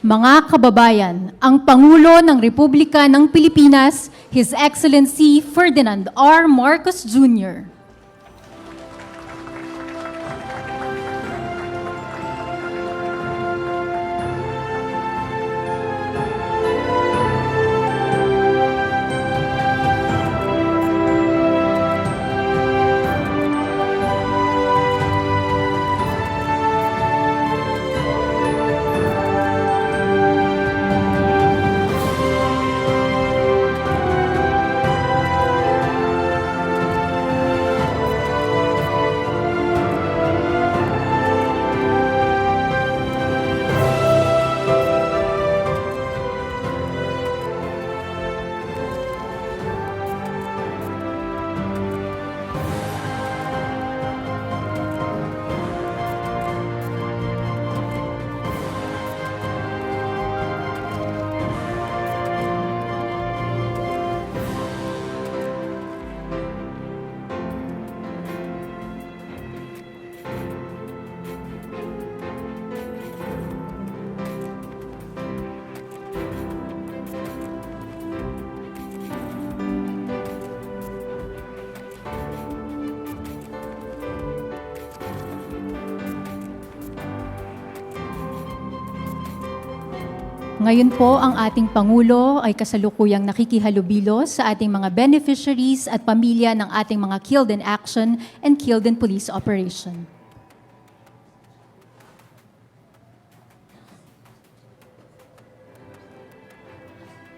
Mga kababayan, ang Pangulo ng Republika ng Pilipinas, His Excellency Ferdinand R. Marcos Jr. Ngayon po, ang ating Pangulo ay kasalukuyang nakikihalubilo sa ating mga beneficiaries at pamilya ng ating mga killed in action and killed in police operation.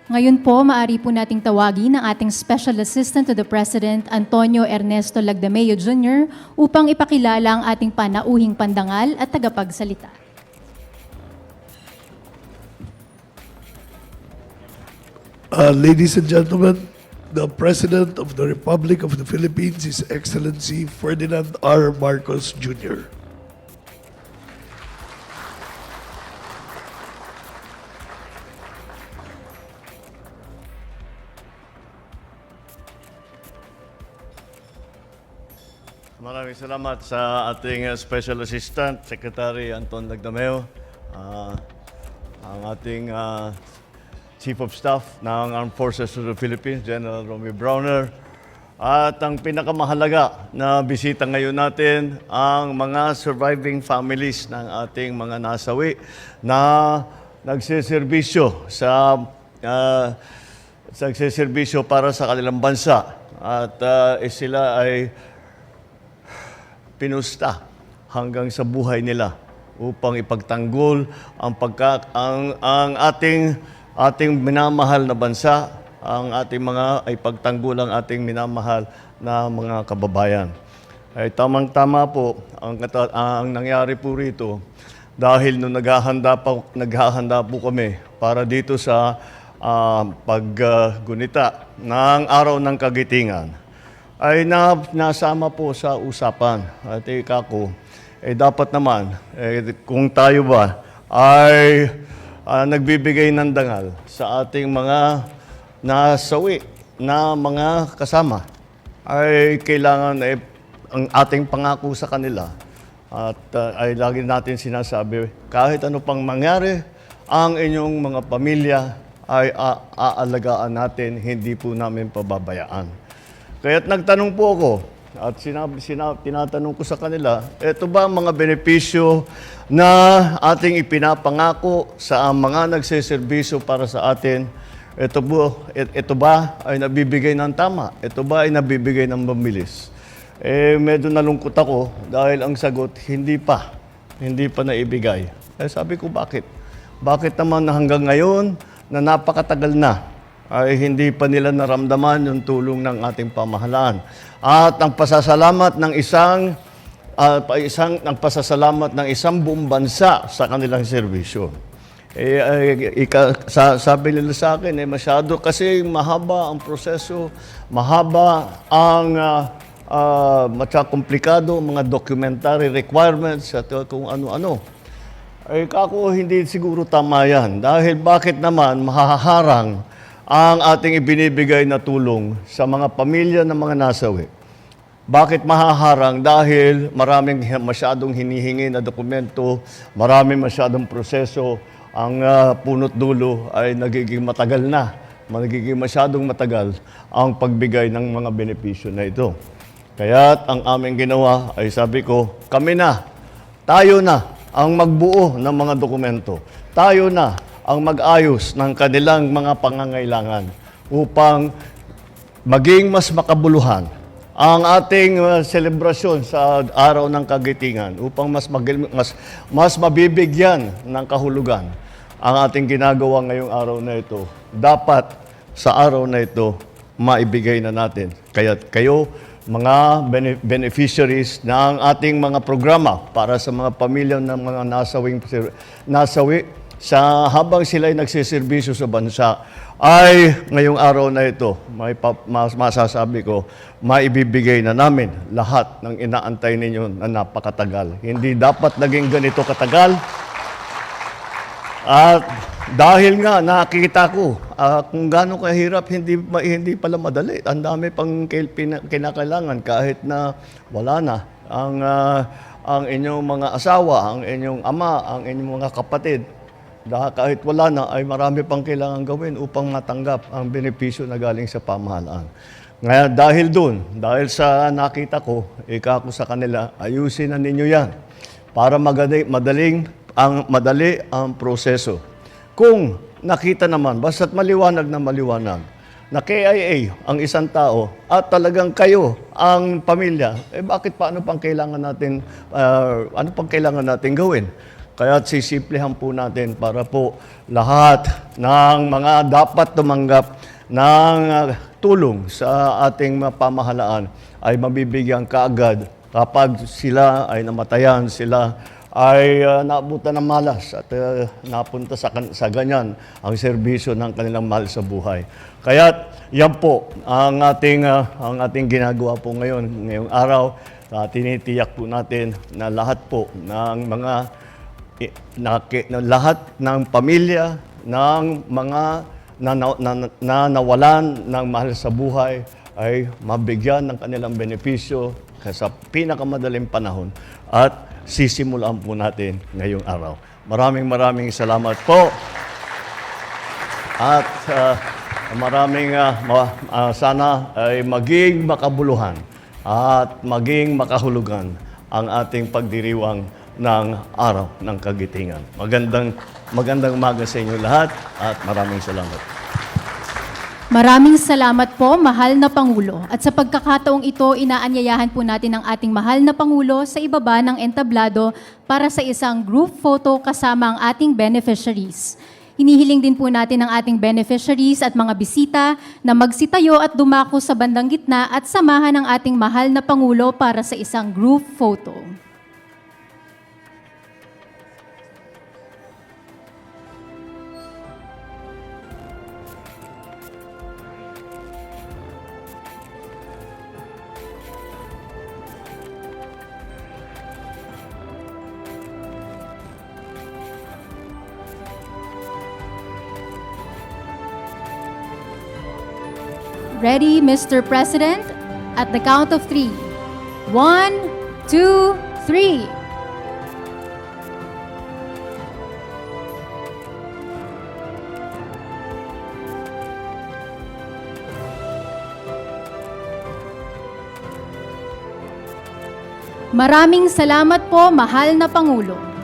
Ngayon po, maaari po nating tawagin ang ating Special Assistant to the President, Antonio Ernesto Lagdameo Jr., upang ipakilala ang ating panauhing pandangal at tagapagsalita. Ladies and gentlemen, the President of the Republic of the Philippines, His Excellency Ferdinand R. Marcos Jr. Maraming salamat sa ating Special Assistant, Secretary Anton Lagdameo, ang ating Chief of Staff ng Armed Forces of the Philippines, General Romy Browner, at ang pinakamahalaga na bisita ngayon natin, ang mga surviving families ng ating mga nasawi na nagsiservisyo para sa kanilang bansa at sila ay pinusta hanggang sa buhay nila upang ipagtanggol ang ating minamahal na bansa, ang ating mga ipagtanggol ang ating minamahal na mga kababayan. Ay tamang-tama po ang nangyari po rito dahil nung naghahanda po kami para dito sa paggunita ng Araw ng Kagitingan, ay nasama po sa usapan. At kako, dapat naman, kung tayo ba ay nagbibigay ng dangal sa ating mga nasawi na mga kasama, ay kailangan ang ating pangako sa kanila. At ay lagi natin sinasabi, kahit ano pang mangyari, ang inyong mga pamilya ay aalagaan natin, hindi po namin pababayaan. Kaya't nagtanong po ako at tinatanong ko sa kanila, ito ba ang mga benepisyo na ating ipinapangako sa mga nagseserbisyo para sa atin? Ito ba ay nabibigay ng tama? Ito ba ay nabibigay ng mabilis? Medyo nalungkot ako dahil ang sagot, hindi pa naibigay. Sabi ko, bakit? Bakit naman na hanggang ngayon na napakatagal na ay hindi pa nila naramdaman yung tulong ng ating pamahalaan? At ang pasasalamat ng isang buong bansa sa kanilang serbisyo. Sabi nila sa akin, masyado kasi mahaba ang proseso, mahaba ang komplikado, mga documentary requirements at kung ano-ano. Kako, hindi siguro tama yan. Dahil bakit naman mahaharang ang ating ibinibigay na tulong sa mga pamilya ng mga nasawi? Bakit mahaharang? Dahil masyadong hinihingi na dokumento, maraming masyadong proseso, ang punot dulo ay nagiging matagal na, nagiging masyadong matagal ang pagbigay ng mga benepisyo na ito. Kaya't ang aming ginawa ay sabi ko, tayo na ang magbuo ng mga dokumento. Tayo na ang mag-ayos ng kanilang mga pangangailangan upang maging mas makabuluhan ang ating selebrasyon sa araw ng Kagitingan, upang mas mabibigyan ng kahulugan ang ating ginagawa ngayong araw na ito. Dapat sa araw na ito maibigay na natin. Kaya kayo, mga beneficiaries ng ating mga programa para sa mga pamilya ng mga nasawi sa habang sila ay nagsiservisyo sa bansa, ay ngayong araw na ito, masasabi ko, maibibigay na namin lahat ng inaantay ninyo na napakatagal. Hindi dapat naging ganito katagal. At dahil nga nakita ko kung gaano kahirap, hindi pala madali. Ang dami pang kinakailangan kahit na wala na ang inyong mga asawa, ang inyong ama, ang inyong mga kapatid. Kahit wala na, ay marami pang kailangan gawin upang matanggap ang benepisyo na galing sa pamahalaan. Ngayon, dahil sa nakita ko, ko sa kanila, ayusin na ninyo yan para madali ang proseso. Kung nakita naman, basta't maliwanag na KIA ang isang tao at talagang kayo ang pamilya, paano pang kailangan natin gawin? Kaya sisiplihan po natin para po lahat ng mga dapat tumanggap ng tulong sa ating pamahalaan ay mabibigyan kaagad kapag sila ay namatayan, sila ay naabutan ng malas at napunta sa ganyan ang serbisyo ng kanilang mahal sa buhay. Kaya yan po ang ating ginagawa po ngayong araw. Tinitiyak po natin na lahat po ng lahat ng pamilya ng mga nawalan ng mahal sa buhay ay mabigyan ng kanilang benepisyo sa pinakamadaling panahon at sisimulan po natin ngayong araw. Maraming salamat po. At sana ay maging makabuluhan at maging makahulugan ang ating pagdiriwang ng araw ng Kagitingan. Magandang umaga sa inyo lahat at maraming salamat. Maraming salamat po, mahal na Pangulo. At sa pagkakataong ito, inaanyayahan po natin ang ating mahal na Pangulo sa ibaba ng entablado para sa isang group photo kasama ang ating beneficiaries. Hinihiling din po natin ang ating beneficiaries at mga bisita na magsitayo at dumako sa bandang gitna at samahan ang ating mahal na Pangulo para sa isang group photo. Ready, Mr. President? At the count of 3. 1, 2, 3. Maraming salamat po, mahal na Pangulo.